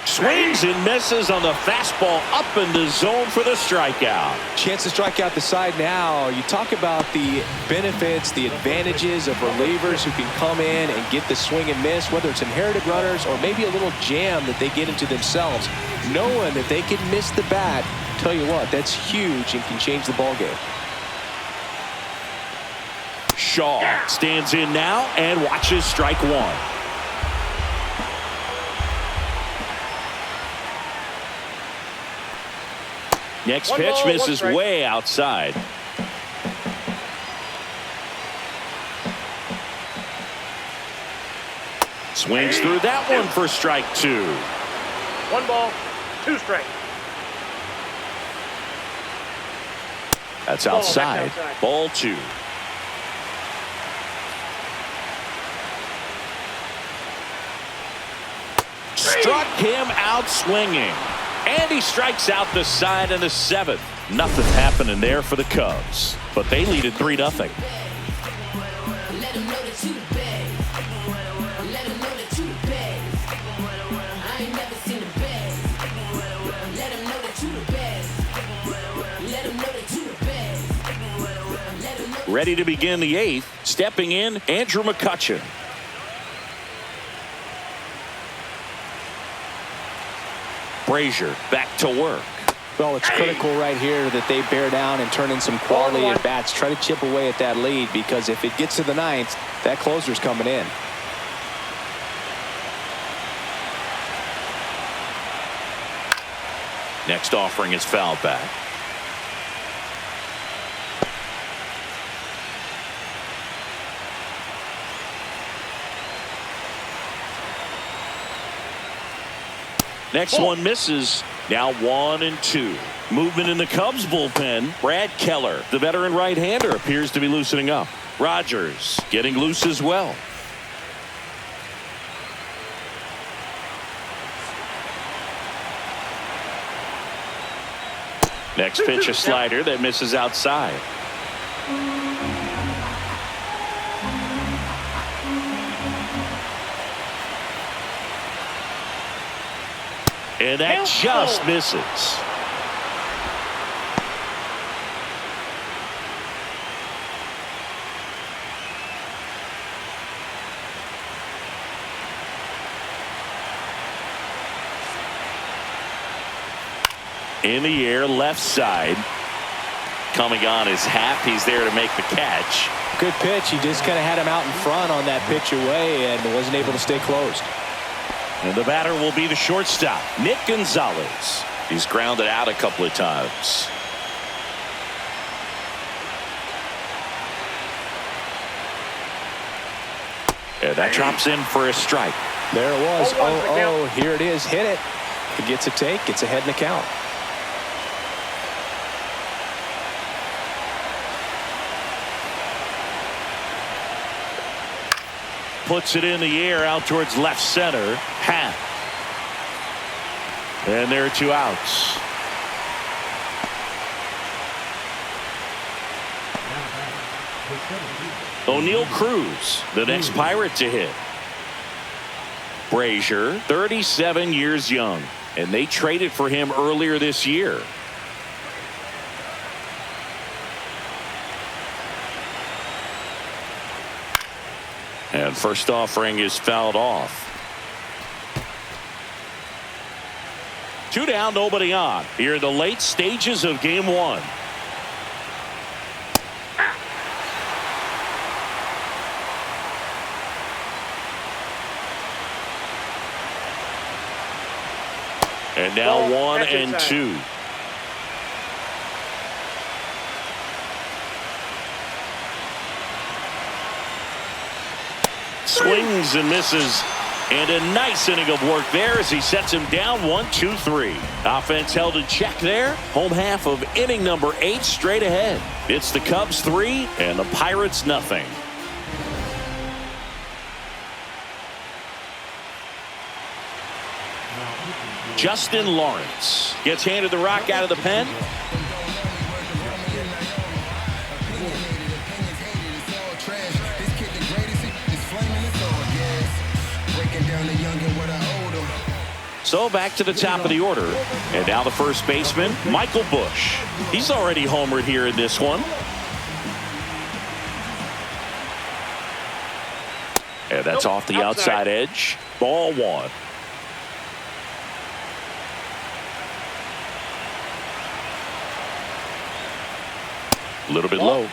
Swings and misses on the fastball up in the zone for the strikeout. Chance to strike out the side now. You talk about the benefits, the advantages of relievers who can come in and get the swing and miss, whether it's inherited runners or maybe a little jam that they get into themselves. Knowing that they can miss the bat, tell you what, that's huge and can change the ball game. Shaw stands in now and watches strike one. Next pitch misses way outside. Swings through that one for strike two. 1 ball, 2 strikes. That's outside. Ball 2. Struck him out swinging. And he strikes out the side in the 7th. Nothing happening there for the Cubs, but they lead it 3-0. Ready to begin the 8th. Stepping in, Andrew McCutchen. Brazier back to work. Well, it's critical right here that they bear down and turn in some quality at bats. Try to chip away at that lead, because if it gets to the 9th, that closer's coming in. Next offering is fouled back. Next one misses. Now 1-2. Movement in the Cubs bullpen. Brad Keller, the veteran right-hander, appears to be loosening up. Rogers getting loose as well. Next pitch, a slider that misses outside. And that just misses. In the air, left side. Coming on his half. He's there to make the catch. Good pitch. He just kind of had him out in front on that pitch away and wasn't able to stay closed. And the batter will be the shortstop, Nick Gonzalez. He's grounded out a couple of times. And that drops in for a strike. There it was. 0-0. Here it is. Hit it. It gets a take. Gets ahead in the count. Puts it in the air out towards left center. Half. And there are 2 outs. O'Neal Cruz, the next Pirate to hit. Brazier, 37 years young, and they traded for him earlier this year. And first offering is fouled off. 2 down, nobody on. Here in the late stages of game 1. And now 1-2. Swings and misses. And a nice inning of work there as he sets him down 1-2-3. Offense held in check there. Home half of inning number 8 straight ahead. It's the Cubs 3 and the Pirates nothing. Justin Lawrence gets handed the rock out of the pen. So back to the top of the order. And now the first baseman, Michael Busch. He's already homered here in this one. And that's off the outside edge. Ball 1. A little bit low.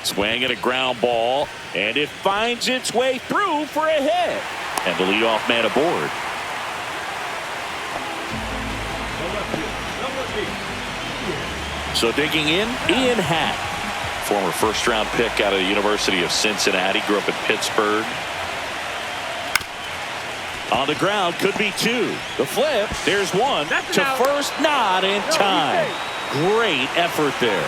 Swing and a ground ball, and it finds its way through for a hit. And the leadoff man aboard. So digging in, Ian Happ, former first-round pick out of the University of Cincinnati, grew up in Pittsburgh. On the ground, could be 2. The flip, there's 1 to first, not in time. Great effort there.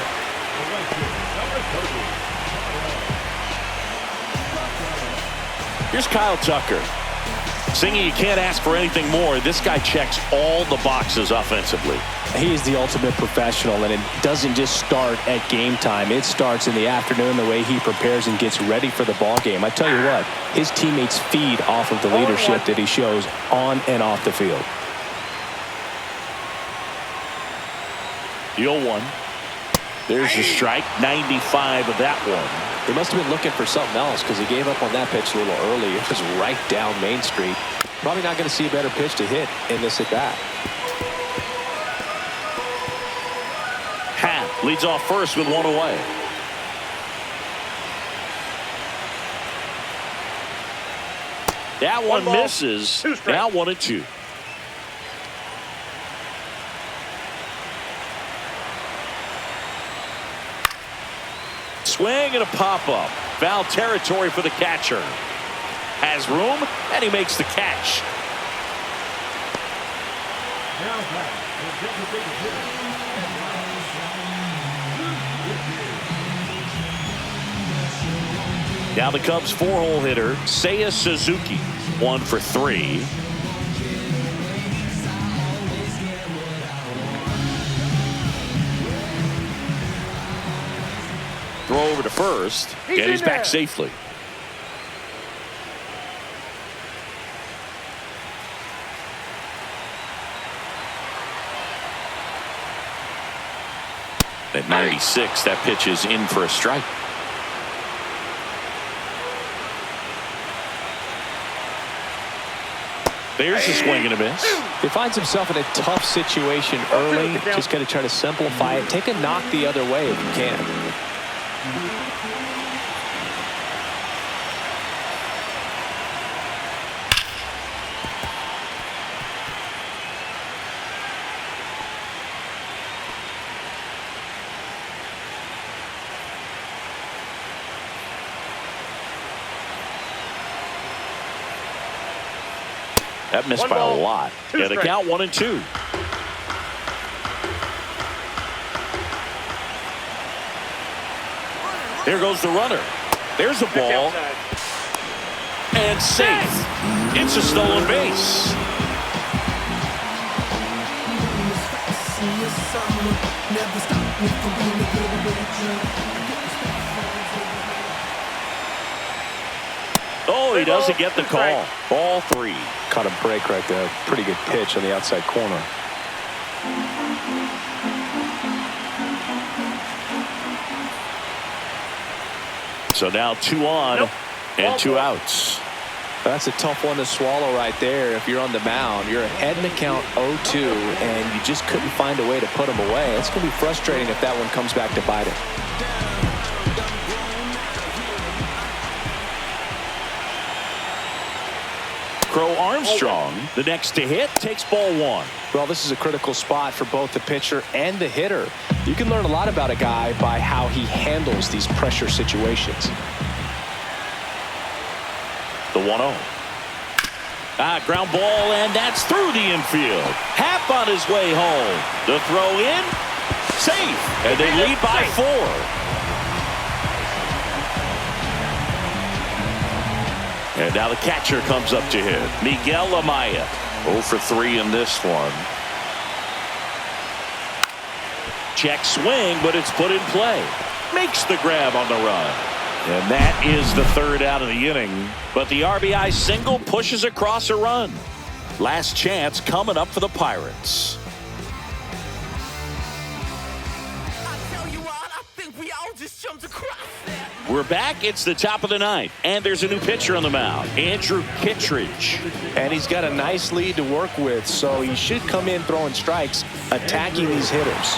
Here's Kyle Tucker. Singing you can't ask for anything more. This guy checks all the boxes offensively. He is the ultimate professional, and it doesn't just start at game time. It starts in the afternoon, the way he prepares and gets ready for the ball game. I tell you what, his teammates feed off of the leadership that he shows on and off the field. The 0-1. There's the strike. 95 of that one. He must have been looking for something else because he gave up on that pitch a little early. It was right down Main Street. Probably not going to see a better pitch to hit in this at bat. Happ leads off first with 1 away. That one misses. Now 1-2. Swing and a pop-up. Foul territory for the catcher. Has room, and he makes the catch. Now the Cubs' 4-hole hitter, Seiya Suzuki, 1 for 3. Throw over to first, and he's back safely. At 96, that pitch is in for a strike. There's a swing and a miss. He finds himself in a tough situation early. Just got to try to simplify it. Take a knock the other way if you can. That missed by a lot. Yeah, the count 1-2. There goes the runner. There's a ball. And safe. It's a stolen base. Oh, he doesn't get the call. Ball 3. Caught a break right there. Pretty good pitch on the outside corner. So now 2 on and 2 outs. That's a tough one to swallow right there. If you're on the mound, you're ahead in the count 0-2, and you just couldn't find a way to put them away. It's going to be frustrating if that one comes back to bite it. Crow Armstrong, the next to hit, takes ball 1. Well, this is a critical spot for both the pitcher and the hitter. You can learn a lot about a guy by how he handles these pressure situations. The 1-0. Ground ball, and that's through the infield. Happ on his way home. The throw in, safe, and they lead by 4. And now the catcher comes up to hit. Miguel Amaya. 0 for 3 in this one. Check swing, but it's put in play. Makes the grab on the run. And that is the 3rd out of the inning. But the RBI single pushes across a run. Last chance coming up for the Pirates. We're back. It's the top of the 9th, and there's a new pitcher on the mound, Andrew Kittredge. And he's got a nice lead to work with, so he should come in throwing strikes, attacking these hitters.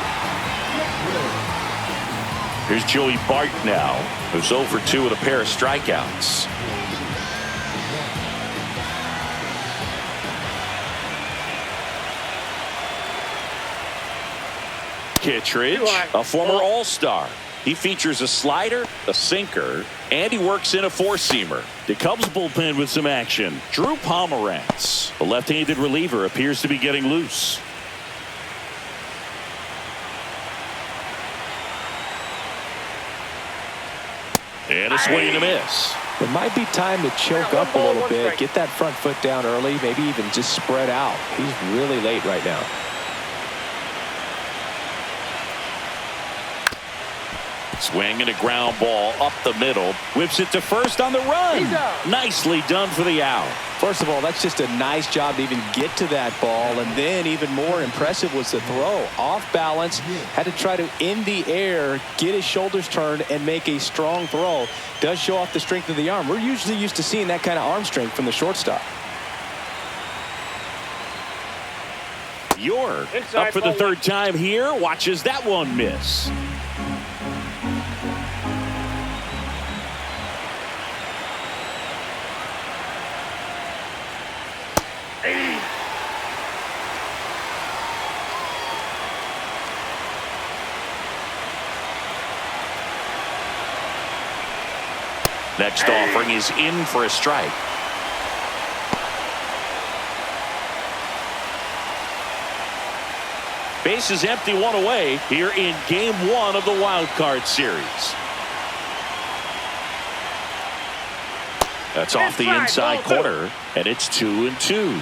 Here's Joey Bart now, who's 0 for 2 with a pair of strikeouts. Kittredge, a former All-Star. He features a slider, a sinker, and he works in a 4-seamer. The Cubs bullpen with some action. Drew Pomerantz, the left-handed reliever, appears to be getting loose. And a swing and a miss. It might be time to choke up a little bit, get that front foot down early, maybe even just spread out. He's really late right now. Swing and a ground ball up the middle. Whips it to first on the run. Nicely done for the out. First of all, that's just a nice job to even get to that ball. And then even more impressive was the throw. Off balance. Had to try to, in the air, get his shoulders turned and make a strong throw. Does show off the strength of the arm. We're usually used to seeing that kind of arm strength from the shortstop. York up for the 3rd time here. Watches that one miss. Next offering is in for a strike. Base is empty, 1 away here in game 1 of the wild card series. That's off the inside corner, and it's 2-2.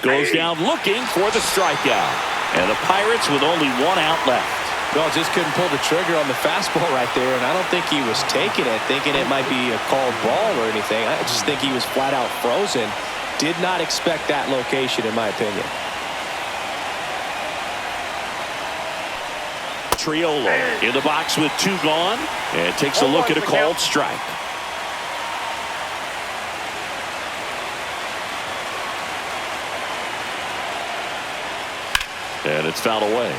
Goes down looking for the strikeout. And the Pirates with only 1 out left. Well, just couldn't pull the trigger on the fastball right there, and I don't think he was taking it, thinking it might be a called ball or anything. I just think he was flat out frozen. Did not expect that location, in my opinion. Triolo in the box with 2 gone, and takes a look at a called strike. And it's fouled away.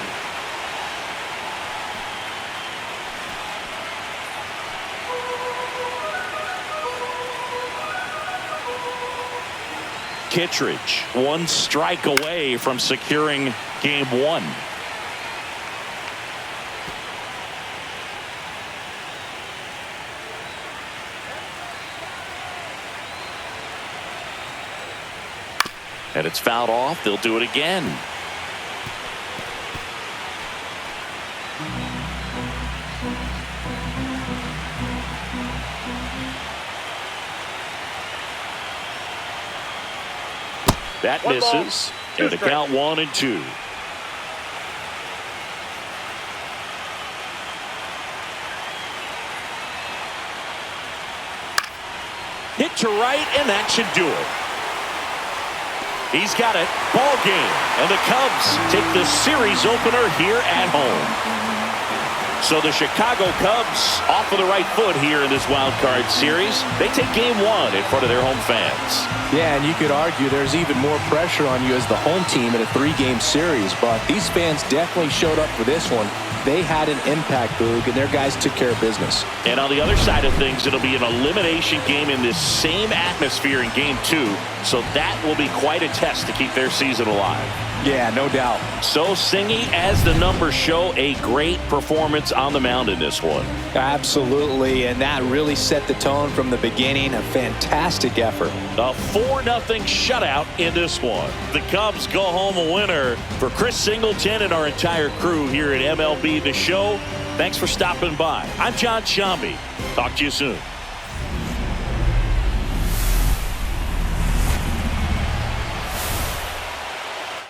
Kittredge 1 strike away from securing game 1. And it's fouled off. They'll do it again. That misses. And the count 1-2. Hit to right, and that should do it. He's got it. Ball game. And the Cubs take the series opener here at home. So the Chicago Cubs off of the right foot here in this wild card series. They take game one in front of their home fans. Yeah, and you could argue there's even more pressure on you as the home team in a 3-game series, but these fans definitely showed up for this one. They had an impact, Boog, and their guys took care of business. And on the other side of things, it'll be an elimination game in this same atmosphere in game 2. So that will be quite a test to keep their season alive. Yeah, no doubt. So, Singy, as the numbers show, a great performance on the mound in this one. Absolutely, and that really set the tone from the beginning. A fantastic effort. A 4-0 shutout in this one. The Cubs go home a winner. For Chris Singleton and our entire crew here at MLB The Show, thanks for stopping by. I'm John Shambi. Talk to you soon.